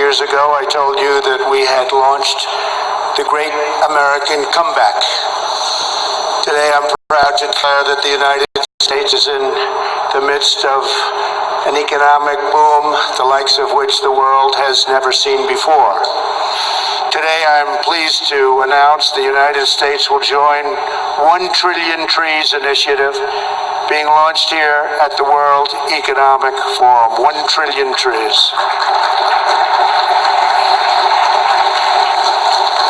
years ago, I told you that we had launched the Great American Comeback. Today, I'm proud to declare that the United States is in the midst of an economic boom, the likes of which the world has never seen before. Today, I'm pleased to announce the United States will join 1 Trillion Trees initiative being launched here at the World Economic Forum. 1 trillion trees.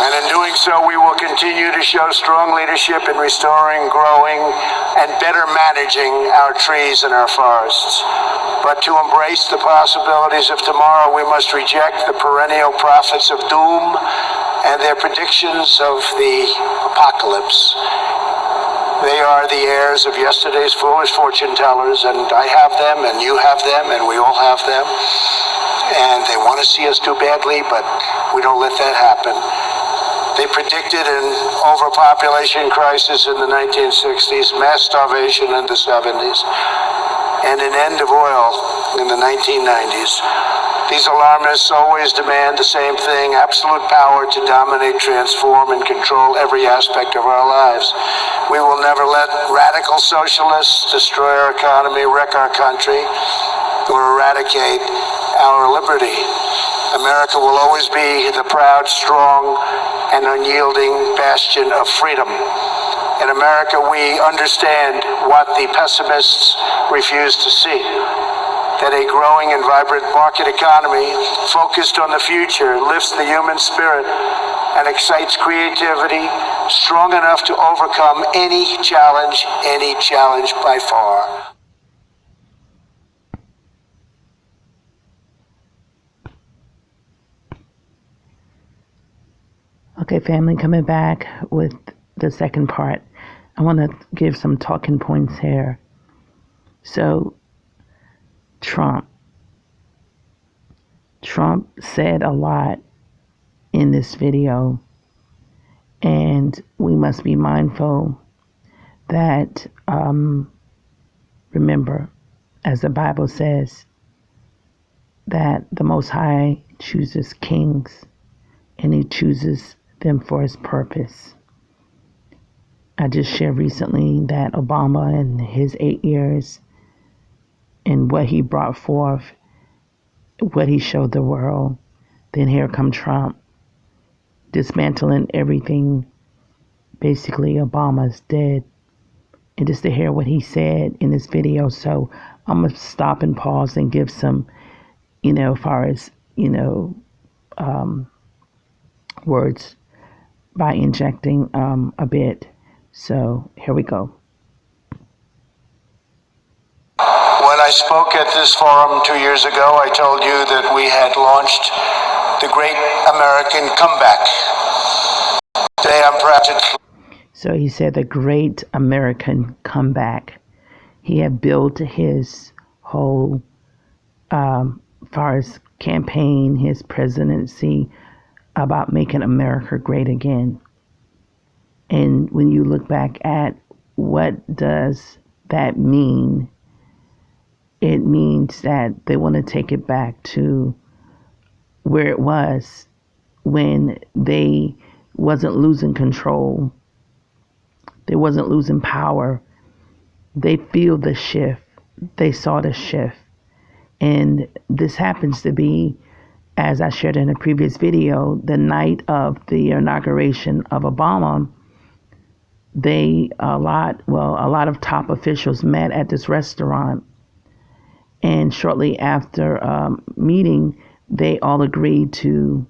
And in doing so, we will continue to show strong leadership in restoring, growing, and better managing our trees and our forests. But to embrace the possibilities of tomorrow, we must reject the perennial prophets of doom and their predictions of the apocalypse. They are the heirs of yesterday's foolish fortune tellers, and I have them, and you have them, and we all have them. And they want to see us do badly, but we don't let that happen. They predicted an overpopulation crisis in the 1960s, mass starvation in the 70s, and an end of oil in the 1990s. These alarmists always demand the same thing: absolute power to dominate, transform, and control every aspect of our lives. We will never let radical socialists destroy our economy, wreck our country, or eradicate our liberty. America will always be the proud, strong, and unyielding bastion of freedom. In America, we understand what the pessimists refuse to see: that a growing and vibrant market economy focused on the future lifts the human spirit and excites creativity strong enough to overcome any challenge by far. Okay, family, coming back with the second part. I want to give some talking points here. So, Trump said a lot in this video, and we must be mindful that, remember, as the Bible says, that the Most High chooses kings, and He chooses them for His purpose. I just shared recently that Obama in his 8 years and what he brought forth, what he showed the world. Then here come Trump, dismantling everything. Basically, Obama's dead. And just to hear what he said in this video. So I'm going to stop and pause and give some, as far as, words by injecting a bit. So here we go. When I spoke at this forum 2 years ago, I told you that we had launched the Great American Comeback. Today I'm proud to... So he said the Great American Comeback. He had built his whole, far as campaign, his presidency, about making America great again. And when you look back at what does that mean, it means that they want to take it back to where it was when they wasn't losing control. They wasn't losing power. They feel the shift. They saw the shift. And this happens to be, as I shared in a previous video, the night of the inauguration of Obama. A lot of top officials met at this restaurant. And shortly after meeting, they all agreed to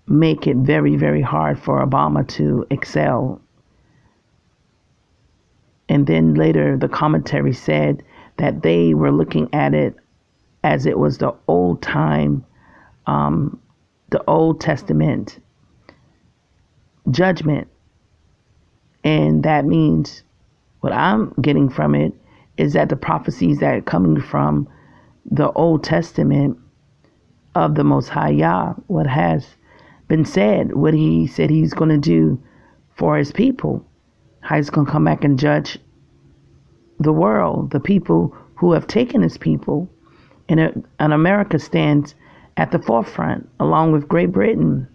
make it very, very hard for Obama to excel. And then later, the commentary said that they were looking at it as it was the old time, the Old Testament judgment. And that means, what I'm getting from it is that the prophecies that are coming from the Old Testament of the Most High Yah, what has been said, what He said He's going to do for His people, how He's going to come back and judge the world, the people who have taken His people. And America stands at the forefront along with Great Britain.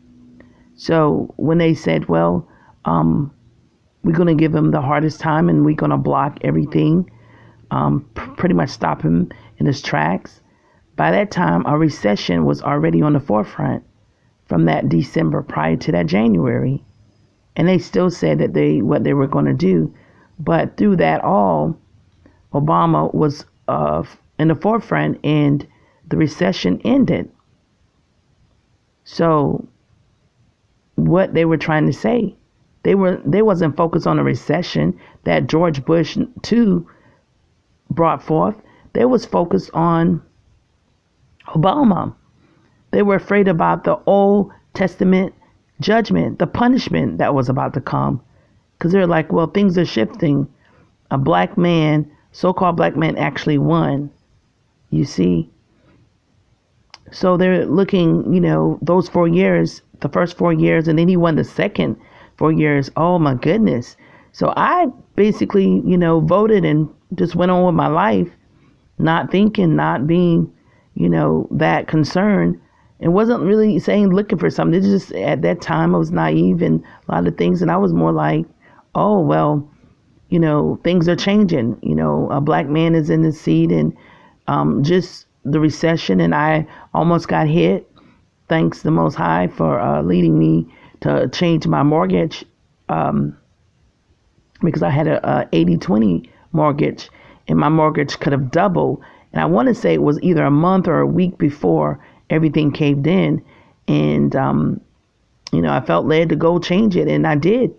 So when they said, well, we're going to give him the hardest time and we're going to block everything, pretty much stop him in his tracks. By that time, a recession was already on the forefront from that December prior to that January. And they still said that what they were going to do. But through that all, Obama was in the forefront and the recession ended. So what they were trying to say, they wasn't focused on a recession that George Bush too brought forth. They was focused on Obama. They were afraid about the Old Testament judgment, the punishment that was about to come. Because they're like, well, things are shifting. A black man, so-called black man, actually won. You see? So they're looking, those 4 years, the first 4 years, and then he won the second 4 years. Oh, my goodness. So I basically, voted and just went on with my life, not thinking, not being, that concerned, and wasn't really looking for something. It's just at that time I was naive in a lot of things, and I was more like, oh, well, things are changing. A black man is in the seat, and just the recession, and I almost got hit. Thanks to the Most High for leading me to change my mortgage, because I had a 80-20 mortgage, and my mortgage could have doubled. And I want to say it was either a month or a week before everything caved in. And, I felt led to go change it, and I did.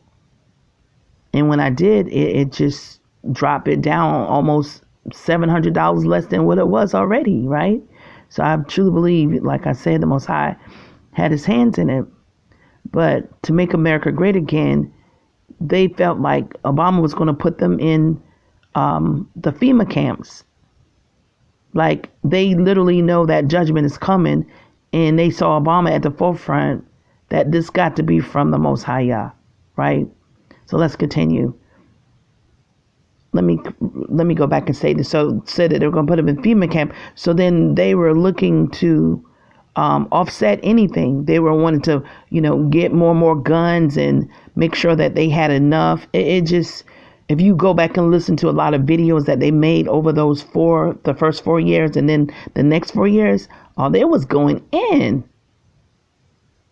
And when I did, it just dropped it down almost $700 less than what it was already, right? So I truly believe, like I said, the Most High had his hands in it. But to make America great again, they felt like Obama was going to put them in the FEMA camps. Like, they literally know that judgment is coming, and they saw Obama at the forefront, that this got to be from the Most High Yah, right? So let's continue. Let me go back and say this. So said that they were going to put him in FEMA camp. So then they were looking to offset anything. They were wanting to, get more and more guns and make sure that they had enough. It just, if you go back and listen to a lot of videos that they made over the first 4 years, and then the next 4 years, they was going in.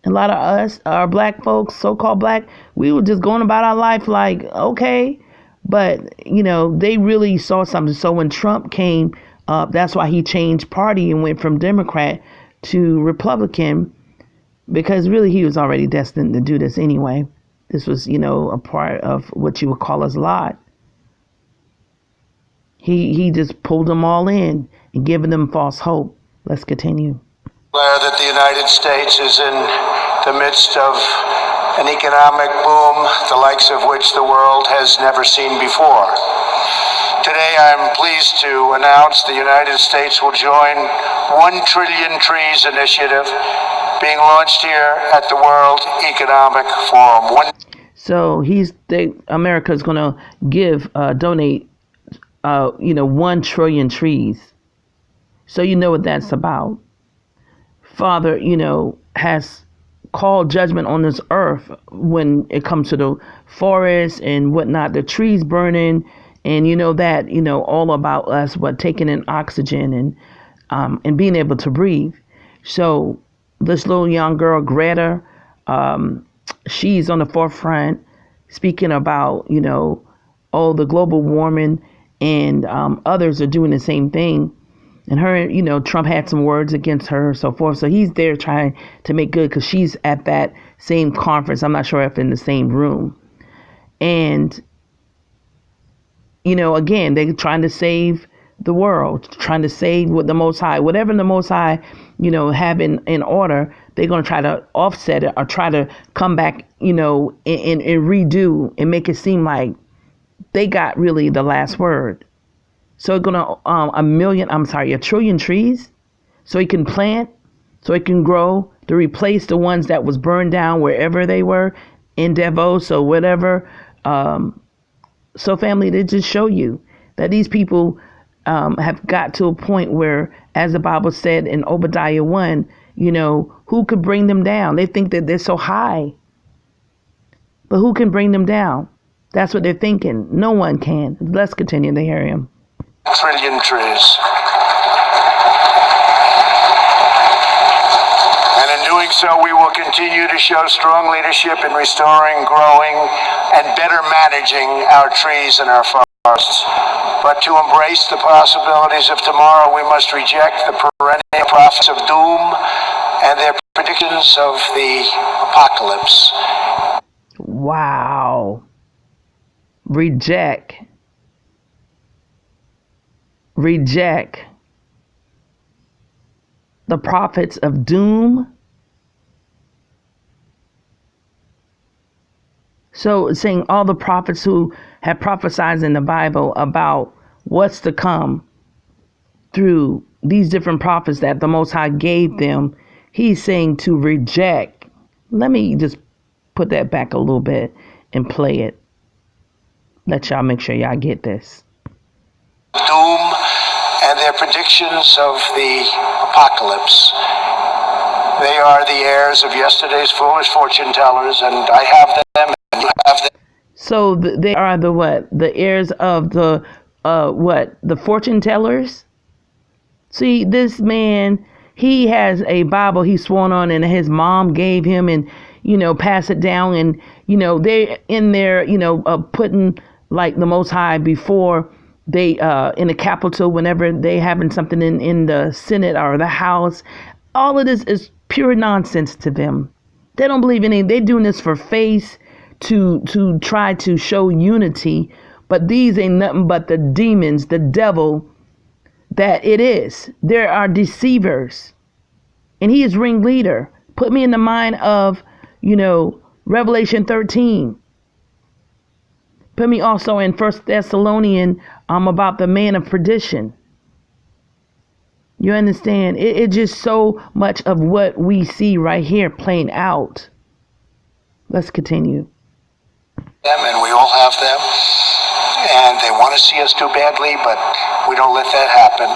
A lot of us, our black folks, so-called black, we were just going about our life like, okay. But, they really saw something. So when Trump came up, that's why he changed party and went from Democrat to Republican, because really he was already destined to do this anyway. This was, a part of what you would call his lot. He just pulled them all in and given them false hope. Let's continue. Declare that the United States is in the midst of an economic boom, the likes of which the world has never seen before. Today, I'm pleased to announce the United States will join 1 Trillion Trees initiative being launched here at the World Economic Forum. So America is going to donate, 1 trillion trees. So you know what that's about. Father, has called judgment on this earth when it comes to the forests and whatnot, the trees burning, and all about us, taking in oxygen and being able to breathe. So this little young girl, Greta, she's on the forefront speaking about, the global warming, and others are doing the same thing. And her, Trump had some words against her, so forth. So he's there trying to make good, because she's at that same conference. I'm not sure if in the same room. And, again, they're trying to save the world, trying to save what the Most High, whatever the Most High, have in order, they're going to try to offset it or try to come back, and redo and make it seem like they got really the last word. So it's going to, a trillion trees, so he can plant, so it can grow to replace the ones that was burned down wherever they were, in Davos or whatever. So family, they just show you that these people have got to a point where, as the Bible said in Obadiah 1, who could bring them down? They think that they're so high. But who can bring them down? That's what they're thinking. No one can. Let's continue to hear him. Trillion trees. And in doing so, we will continue to show strong leadership in restoring, growing, and better managing our trees and our forests. But to embrace the possibilities of tomorrow, we must reject the perennial prophets of doom and their predictions of the apocalypse. Wow. Reject the prophets of doom. So saying all the prophets who have prophesied in the Bible about what's to come through these different prophets that the Most High gave them, he's saying to reject. Let me just put that back a little bit and play it. Let y'all make sure y'all get this. Doom and their predictions of the apocalypse. They are the heirs of yesterday's foolish fortune tellers, and I have them, and you have them. So they are the what? The heirs of the what? The fortune tellers? See, this man, he has a Bible he's sworn on, and his mom gave him, and pass it down, and they're in there, putting like the Most High before they in the Capitol whenever they having something in the Senate or the House. All of this is pure nonsense to them. They don't believe in anything. They're doing this for face to try to show unity, but these ain't nothing but the demons, the devil that it is. There are deceivers, and he is ringleader. Put me in the mind of Revelation 13. Put me also in 1 Thessalonians about the man of perdition. You understand? It's just so much of what we see right here playing out. Let's continue. Them, and we all have them, and they want to see us do badly, but we don't let that happen.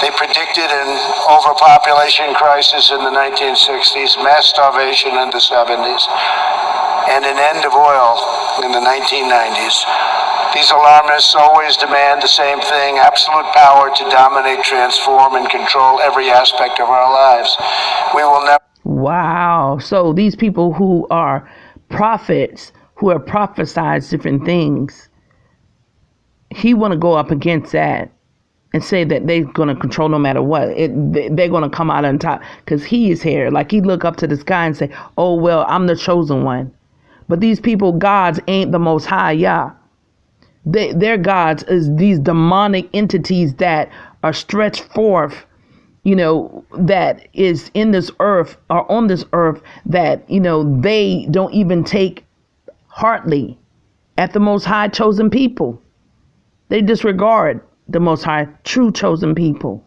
They predicted an overpopulation crisis in the 1960s, mass starvation in the 70s, and an end of oil in the 1990s. These alarmists always demand the same thing: absolute power to dominate, transform, and control every aspect of our lives. We will never... Wow. So these people who are prophets, who have prophesied different things, he want to go up against that and say that they're going to control no matter what. They're going to come out on top because he is here. Like he look up to the sky and say, oh, well, I'm the chosen one. But these people, gods ain't the Most High, Yah. Their gods is these demonic entities that are stretched forth, that is in this earth or on this earth that, they don't even take heartily at the Most High chosen people. They disregard the Most High true chosen people.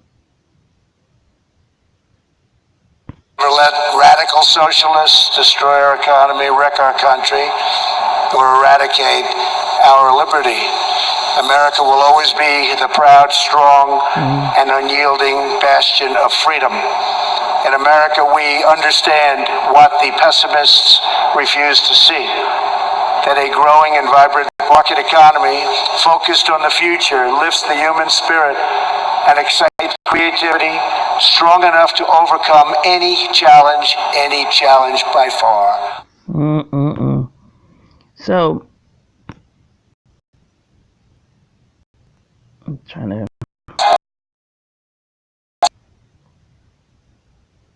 Let radical socialists destroy our economy, wreck our country, or eradicate our liberty. America will always be the proud, strong, and unyielding bastion of freedom. In America, we understand what the pessimists refuse to see: that a growing and vibrant market economy focused on the future lifts the human spirit and excites creativity strong enough to overcome any challenge by far. So, I'm trying to...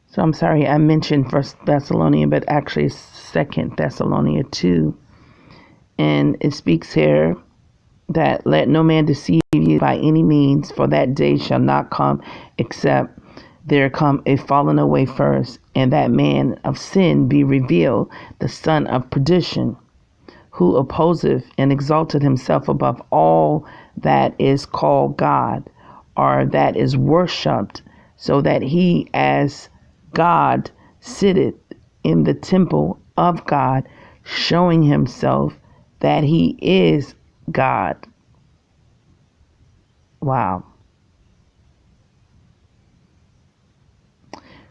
So I'm sorry, I mentioned 1 Thessalonians, but actually 2 Thessalonians 2. And it speaks here that let no man deceive you by any means, for that day shall not come except there come a falling away first, and that man of sin be revealed, the son of perdition, who opposeth and exalted himself above all that is called God, or that is worshipped, so that he as God sitteth in the temple of God, showing himself that he is God. Wow.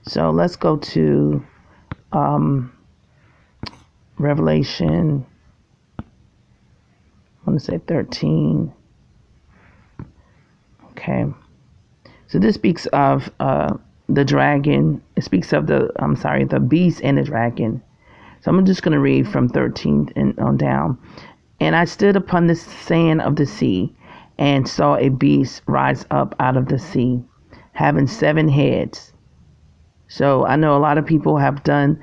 So let's go to Revelation, I want to say 13. Okay. So this speaks of the dragon. It speaks of the beast and the dragon. So I'm just going to read from 13 and on down. And I stood upon the sand of the sea and saw a beast rise up out of the sea, having 7 heads. So I know a lot of people have done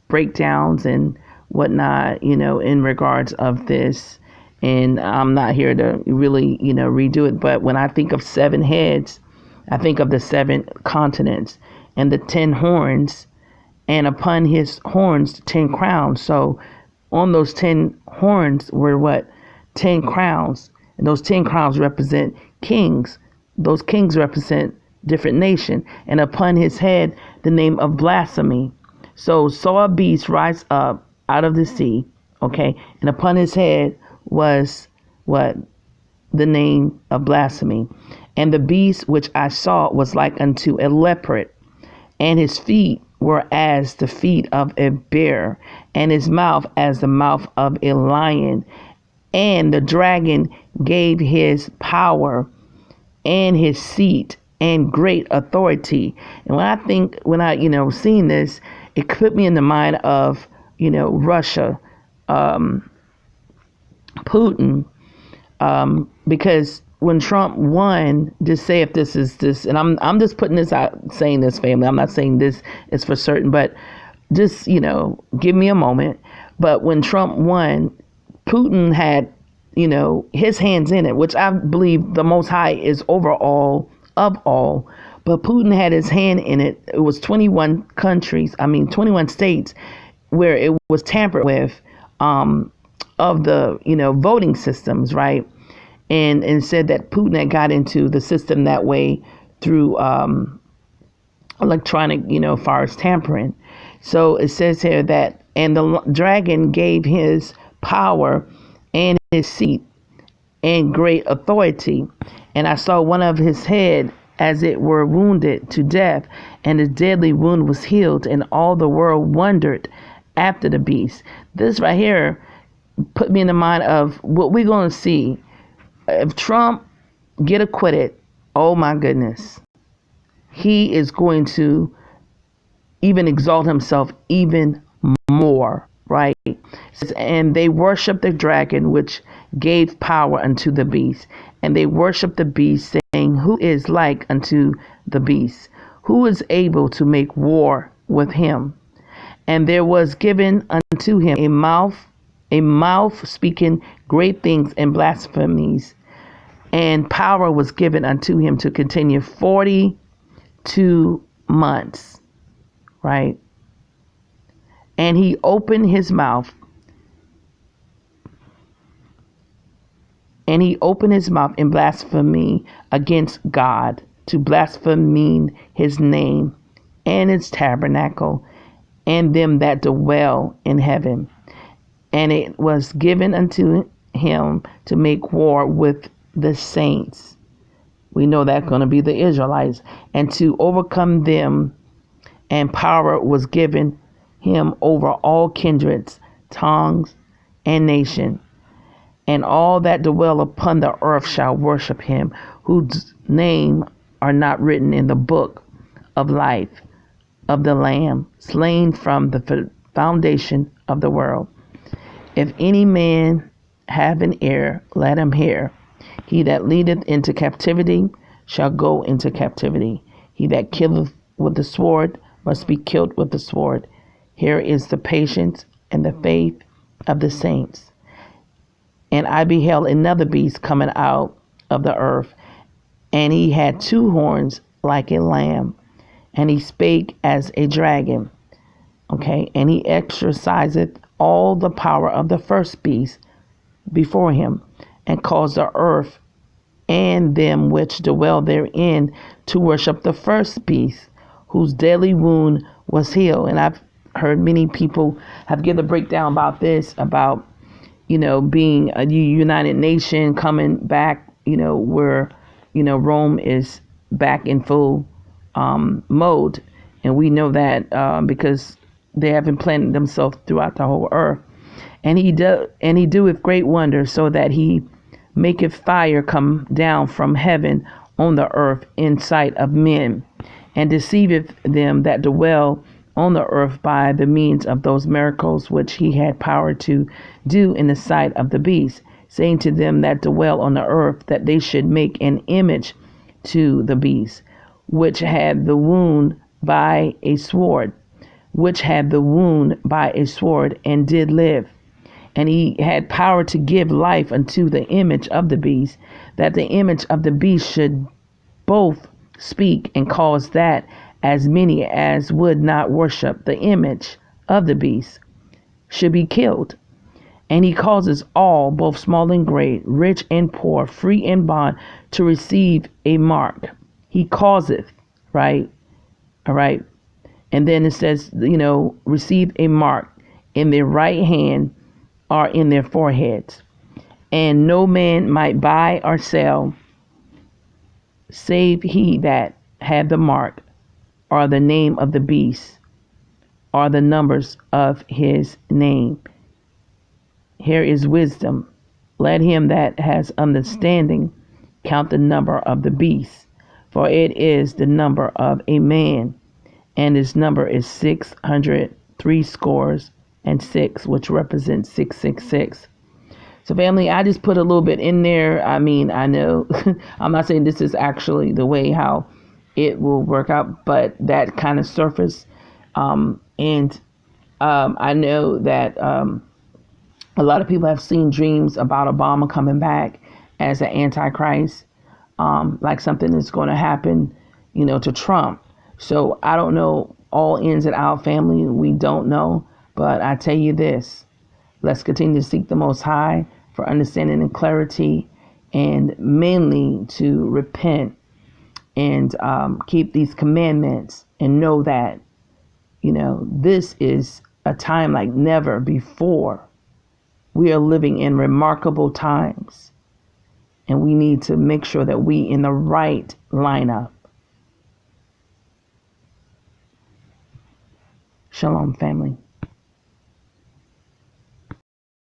breakdowns and whatnot, in regards of this. And I'm not here to really, redo it. But when I think of 7 heads, I think of the 7 continents and the 10 horns, and upon his horns, 10 crowns. So on those 10 horns were what? 10 crowns. And those 10 crowns represent kings. Those kings represent different nation. And upon his head, the name of blasphemy. So saw a beast rise up out of the sea. Okay. And upon his head was what? The name of blasphemy. And the beast which I saw was like unto a leopard, and his feet were as the feet of a bear, and his mouth as the mouth of a lion. And the dragon gave his power and his seat and great authority. And when I seen this, it put me in the mind of, Russia, Putin, because when Trump won, just say if this is this, and I'm just putting this out, saying this, family. I'm not saying this is for certain, but just, give me a moment. But when Trump won, Putin had, his hands in it, which I believe the Most High is over all of all. But Putin had his hand in it. It was 21 states where it was tampered with, of the, voting systems, right? And said that Putin had got into the system that way through electronic, far as tampering. So it says here that, and the dragon gave his power and his seat and great authority. And I saw one of his head as it were wounded to death, and his deadly wound was healed, and all the world wondered after the beast. This right here put me in the mind of what we're going to see. If Trump get acquitted, oh my goodness, he is going to even exalt himself even more, right? And they worship the dragon, which gave power unto the beast. And they worship the beast, saying, who is like unto the beast? Who is able to make war with him? And there was given unto him a mouth speaking great things and blasphemies. And power was given unto him to continue 42 months, right? And he opened his mouth. And he opened his mouth in blasphemy against God, to blaspheme his name and his tabernacle and them that dwell in heaven. And it was given unto him to make war with the saints. We know that's going to be the Israelites, and to overcome them. And power was given him over all kindreds, tongues, and nation. And all that dwell upon the earth shall worship him, whose name are not written in the book of life of the Lamb, slain from the foundation of the world. If any man have an ear, let him hear. He that leadeth into captivity shall go into captivity. He that killeth with the sword must be killed with the sword. Here is the patience and the faith of the saints. And I beheld another beast coming out of the earth, and he had 2 horns like a lamb, and he spake as a dragon. Okay, and he exerciseth all the power of the first beast before him, and caused the earth and them which dwell therein to worship the first beast, whose deadly wound was healed. And I've heard many people have given a breakdown about this, about, being a united nation coming back, where, Rome is back in full mode. And we know that because they have implanted themselves throughout the whole earth. And he doeth great wonders, so that he maketh fire come down from heaven on the earth in sight of men, and deceiveth them that dwell on the earth by the means of those miracles which he had power to do in the sight of the beast, saying to them that dwell on the earth that they should make an image to the beast, which had the wound by a sword, and did live. And he had power to give life unto the image of the beast, that the image of the beast should both speak and cause that as many as would not worship the image of the beast should be killed. And he causes all, both small and great, rich and poor, free and bond, to receive a mark. He causeth, right? All right. And then it says, receive a mark in their right hand or in their foreheads. And no man might buy or sell, save he that had the mark, or the name of the beast, or the numbers of his name. Here is wisdom. Let him that has understanding count the number of the beast, for it is the number of a man, and his number is 636, which represents 666. So family, I just put a little bit in there. I mean, I know I'm not saying this is actually the way how it will work out, but that kind of surface. I know that a lot of people have seen dreams about Obama coming back as an antichrist, like something is going to happen, to Trump. So I don't know all ins and out, family. We don't know. But I tell you this, let's continue to seek the Most High for understanding and clarity, and mainly to repent and keep these commandments, and know that, this is a time like never before. We are living in remarkable times, and we need to make sure that we in the right lineup. Shalom, family.